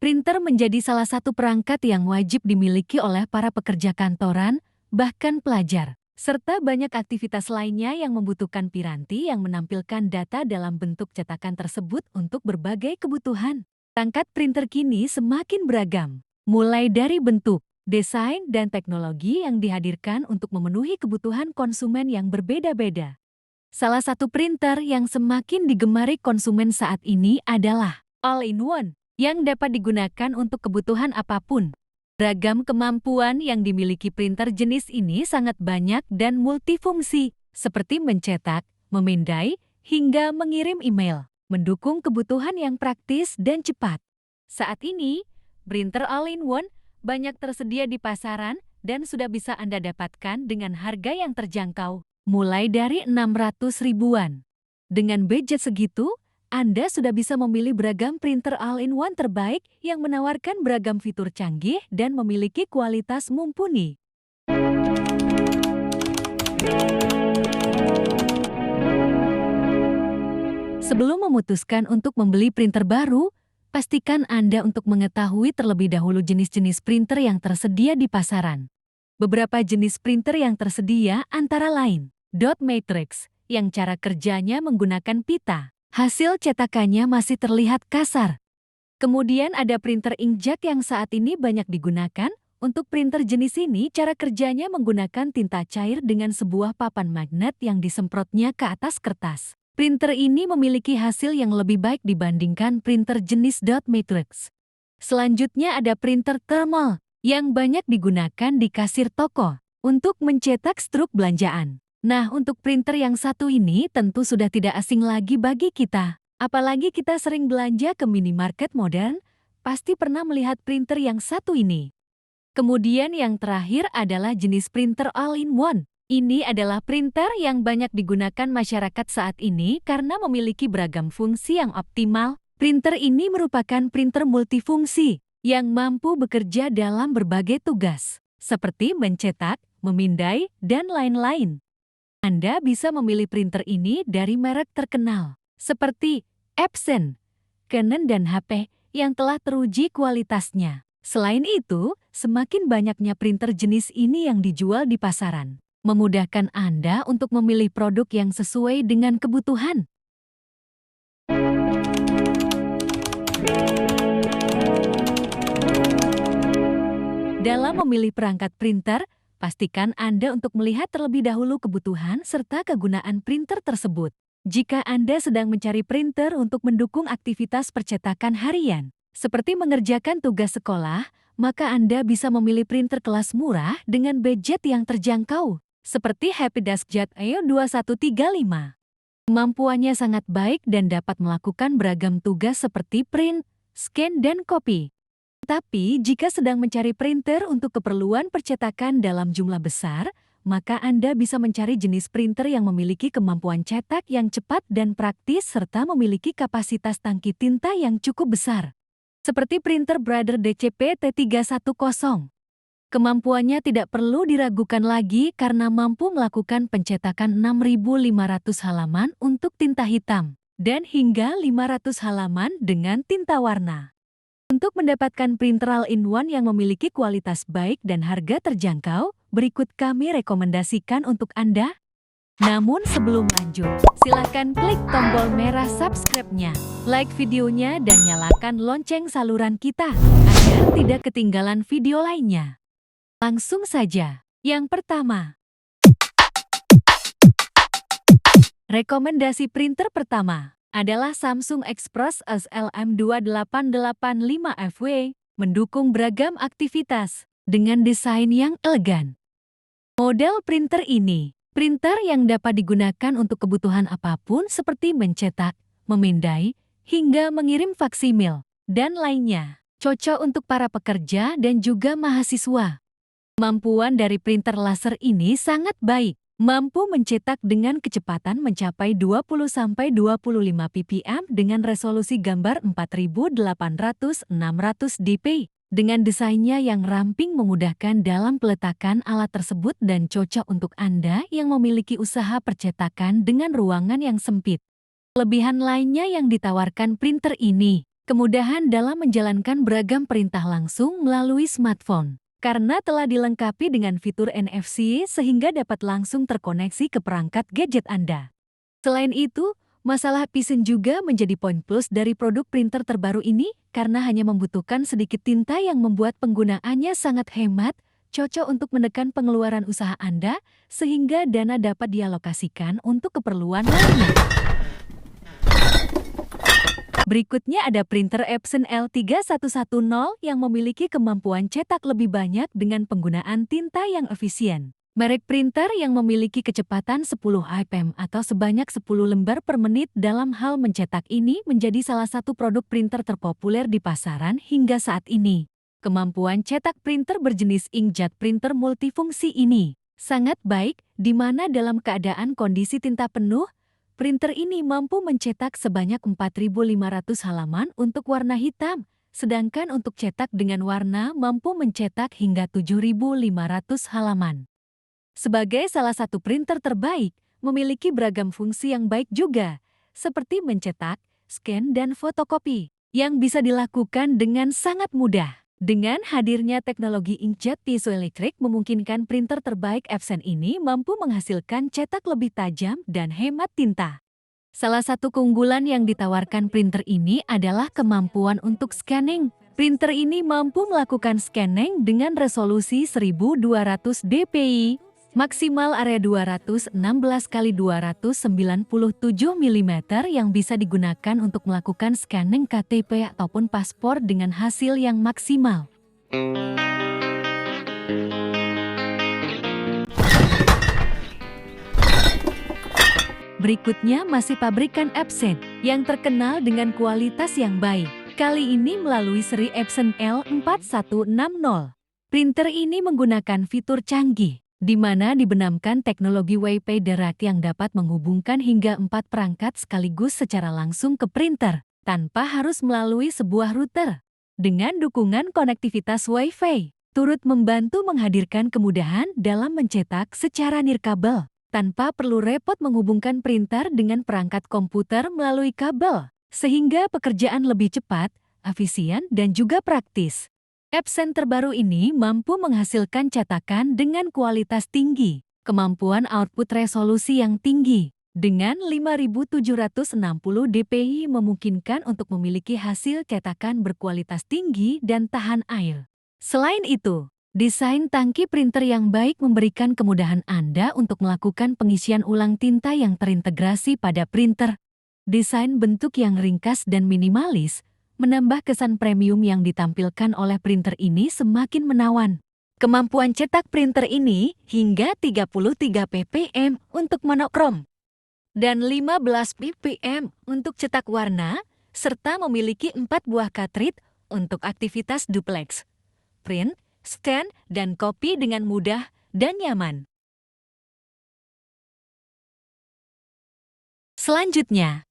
Printer menjadi salah satu perangkat yang wajib dimiliki oleh para pekerja kantoran, bahkan pelajar, serta banyak aktivitas lainnya yang membutuhkan piranti yang menampilkan data dalam bentuk cetakan tersebut untuk berbagai kebutuhan. Perangkat printer kini semakin beragam, mulai dari bentuk, desain, dan teknologi yang dihadirkan untuk memenuhi kebutuhan konsumen yang berbeda-beda. Salah satu printer yang semakin digemari konsumen saat ini adalah all-in-one, yang dapat digunakan untuk kebutuhan apapun. Beragam kemampuan yang dimiliki printer jenis ini sangat banyak dan multifungsi, seperti mencetak, memindai, hingga mengirim email, mendukung kebutuhan yang praktis dan cepat. Saat ini, printer all-in-one banyak tersedia di pasaran dan sudah bisa Anda dapatkan dengan harga yang terjangkau, mulai dari 600 ribuan. Dengan budget segitu, Anda sudah bisa memilih beragam printer all-in-one terbaik yang menawarkan beragam fitur canggih dan memiliki kualitas mumpuni. Sebelum memutuskan untuk membeli printer baru, pastikan Anda untuk mengetahui terlebih dahulu jenis-jenis printer yang tersedia di pasaran. Beberapa jenis printer yang tersedia antara lain, dot matrix, yang cara kerjanya menggunakan pita. Hasil cetakannya masih terlihat kasar. Kemudian ada printer inkjet yang saat ini banyak digunakan. Untuk printer jenis ini, cara kerjanya menggunakan tinta cair dengan sebuah papan magnet yang disemprotnya ke atas kertas. Printer ini memiliki hasil yang lebih baik dibandingkan printer jenis dot matrix. Selanjutnya ada printer thermal, yang banyak digunakan di kasir toko untuk mencetak struk belanjaan. Nah, untuk printer yang satu ini tentu sudah tidak asing lagi bagi kita. Apalagi kita sering belanja ke minimarket modern, pasti pernah melihat printer yang satu ini. Kemudian yang terakhir adalah jenis printer all-in-one. Ini adalah printer yang banyak digunakan masyarakat saat ini karena memiliki beragam fungsi yang optimal. Printer ini merupakan printer multifungsi yang mampu bekerja dalam berbagai tugas, seperti mencetak, memindai, dan lain-lain. Anda bisa memilih printer ini dari merek terkenal, seperti Epson, Canon, dan HP yang telah teruji kualitasnya. Selain itu, semakin banyaknya printer jenis ini yang dijual di pasaran, memudahkan Anda untuk memilih produk yang sesuai dengan kebutuhan. Dalam memilih perangkat printer, pastikan Anda untuk melihat terlebih dahulu kebutuhan serta kegunaan printer tersebut. Jika Anda sedang mencari printer untuk mendukung aktivitas percetakan harian, seperti mengerjakan tugas sekolah, maka Anda bisa memilih printer kelas murah dengan budget yang terjangkau, seperti Happy Desk EO2135. Kemampuannya sangat baik dan dapat melakukan beragam tugas seperti print, scan, dan copy. Tapi, jika sedang mencari printer untuk keperluan percetakan dalam jumlah besar, maka Anda bisa mencari jenis printer yang memiliki kemampuan cetak yang cepat dan praktis serta memiliki kapasitas tangki tinta yang cukup besar. Seperti printer Brother DCP T310. Kemampuannya tidak perlu diragukan lagi karena mampu melakukan pencetakan 6.500 halaman untuk tinta hitam dan hingga 500 halaman dengan tinta warna. Untuk mendapatkan printer all-in-one yang memiliki kualitas baik dan harga terjangkau, berikut kami rekomendasikan untuk Anda. Namun sebelum lanjut, silakan klik tombol merah subscribe-nya, like videonya, dan nyalakan lonceng saluran kita agar tidak ketinggalan video lainnya. Langsung saja. Yang pertama, rekomendasi printer pertama adalah Samsung Express SLM2885FW, mendukung beragam aktivitas dengan desain yang elegan. Model printer ini, printer yang dapat digunakan untuk kebutuhan apapun seperti mencetak, memindai, hingga mengirim faksimil, dan lainnya. Cocok untuk para pekerja dan juga mahasiswa. Kemampuan dari printer laser ini sangat baik. Mampu mencetak dengan kecepatan mencapai 20-25 ppm dengan resolusi gambar 4800-600 dpi. Dengan desainnya yang ramping memudahkan dalam peletakan alat tersebut dan cocok untuk Anda yang memiliki usaha percetakan dengan ruangan yang sempit. Kelebihan lainnya yang ditawarkan printer ini, Kemudahan dalam menjalankan beragam perintah langsung melalui smartphone. Karena telah dilengkapi dengan fitur NFC sehingga dapat langsung terkoneksi ke perangkat gadget Anda. Selain itu, masalah pisen juga menjadi poin plus dari produk printer terbaru ini karena hanya membutuhkan sedikit tinta yang membuat penggunaannya sangat hemat, cocok untuk menekan pengeluaran usaha Anda, sehingga dana dapat dialokasikan untuk keperluan lainnya. Berikutnya ada printer Epson L3110 yang memiliki kemampuan cetak lebih banyak dengan penggunaan tinta yang efisien. Merek printer yang memiliki kecepatan 10 IPM atau sebanyak 10 lembar per menit dalam hal mencetak ini menjadi salah satu produk printer terpopuler di pasaran hingga saat ini. Kemampuan cetak printer berjenis inkjet printer multifungsi ini sangat baik, di mana dalam keadaan kondisi tinta penuh, printer ini mampu mencetak sebanyak 4.500 halaman untuk warna hitam, sedangkan untuk cetak dengan warna mampu mencetak hingga 7.500 halaman. Sebagai salah satu printer terbaik, memiliki beragam fungsi yang baik juga, seperti mencetak, scan, dan fotokopi, yang bisa dilakukan dengan sangat mudah. Dengan hadirnya teknologi inkjet piezoelektrik memungkinkan printer terbaik Epson ini mampu menghasilkan cetak lebih tajam dan hemat tinta. Salah satu keunggulan yang ditawarkan printer ini adalah kemampuan untuk scanning. Printer ini mampu melakukan scanning dengan resolusi 1200 dpi, maksimal area 216 x 297 mm yang bisa digunakan untuk melakukan scanning KTP ataupun paspor dengan hasil yang maksimal. Berikutnya masih pabrikan Epson yang terkenal dengan kualitas yang baik. Kali ini melalui seri Epson L4160. Printer ini menggunakan fitur canggih, di mana dibenamkan teknologi Wi-Fi Direct yang dapat menghubungkan hingga 4 perangkat sekaligus secara langsung ke printer, tanpa harus melalui sebuah router. Dengan dukungan konektivitas Wi-Fi, turut membantu menghadirkan kemudahan dalam mencetak secara nirkabel, tanpa perlu repot menghubungkan printer dengan perangkat komputer melalui kabel, sehingga pekerjaan lebih cepat, efisien, dan juga praktis. Epson terbaru ini mampu menghasilkan cetakan dengan kualitas tinggi, kemampuan output resolusi yang tinggi, dengan 5760 dpi memungkinkan untuk memiliki hasil cetakan berkualitas tinggi dan tahan air. Selain itu, desain tangki printer yang baik memberikan kemudahan Anda untuk melakukan pengisian ulang tinta yang terintegrasi pada printer. Desain bentuk yang ringkas dan minimalis menambah kesan premium yang ditampilkan oleh printer ini semakin menawan. Kemampuan cetak printer ini hingga 33 ppm untuk monokrom dan 15 ppm untuk cetak warna, serta memiliki 4 buah cartridge untuk aktivitas duplex, print, scan, dan copy dengan mudah dan nyaman. Selanjutnya,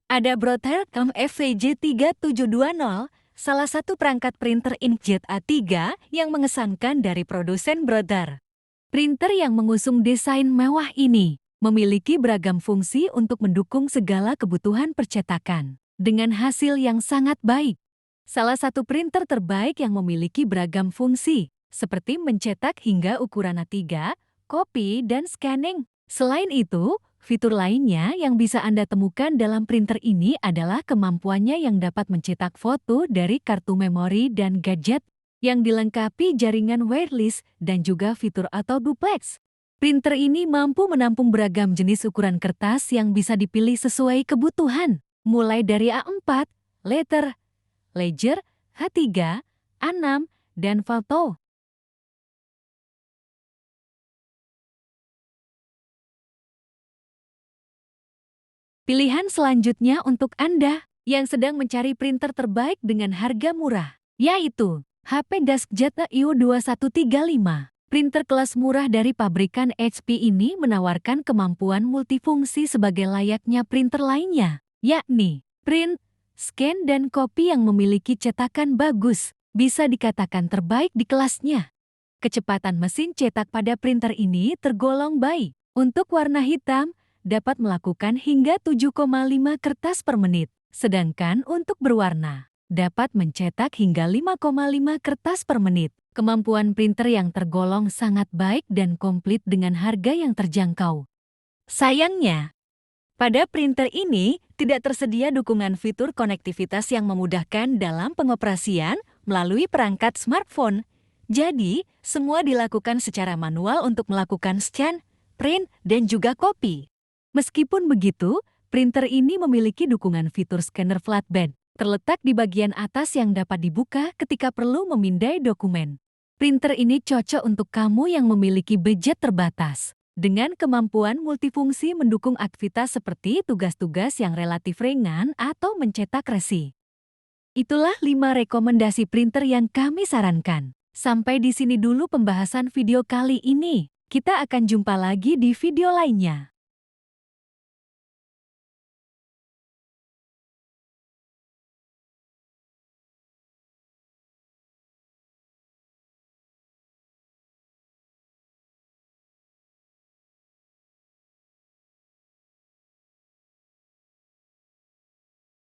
ada Brothercom FVJ3720, salah satu perangkat printer inkjet A3 yang mengesankan dari produsen Brother. Printer yang mengusung desain mewah ini memiliki beragam fungsi untuk mendukung segala kebutuhan percetakan, dengan hasil yang sangat baik. Salah satu printer terbaik yang memiliki beragam fungsi, seperti mencetak hingga ukuran A3, copy, dan scanning. Selain itu, fitur lainnya yang bisa Anda temukan dalam printer ini adalah kemampuannya yang dapat mencetak foto dari kartu memori dan gadget, yang dilengkapi jaringan wireless dan juga fitur auto duplex. Printer ini mampu menampung beragam jenis ukuran kertas yang bisa dipilih sesuai kebutuhan, mulai dari A4, letter, ledger, H3, A6, dan foto. Pilihan selanjutnya untuk Anda yang sedang mencari printer terbaik dengan harga murah, yaitu HP DeskJet IO2135. Printer kelas murah dari pabrikan HP ini menawarkan kemampuan multifungsi sebagai layaknya printer lainnya, yakni print, scan, dan copy yang memiliki cetakan bagus, bisa dikatakan terbaik di kelasnya. Kecepatan mesin cetak pada printer ini tergolong baik. Untuk warna hitam, dapat melakukan hingga 7,5 kertas per menit, sedangkan untuk berwarna, dapat mencetak hingga 5,5 kertas per menit. Kemampuan printer yang tergolong sangat baik dan komplit dengan harga yang terjangkau. Sayangnya, pada printer ini tidak tersedia dukungan fitur konektivitas yang memudahkan dalam pengoperasian melalui perangkat smartphone. Jadi, semua dilakukan secara manual untuk melakukan scan, print, dan juga copy. Meskipun begitu, printer ini memiliki dukungan fitur scanner flatbed, terletak di bagian atas yang dapat dibuka ketika perlu memindai dokumen. Printer ini cocok untuk kamu yang memiliki budget terbatas, dengan kemampuan multifungsi mendukung aktivitas seperti tugas-tugas yang relatif ringan atau mencetak resi. Itulah 5 rekomendasi printer yang kami sarankan. Sampai di sini dulu pembahasan video kali ini. Kita akan jumpa lagi di video lainnya.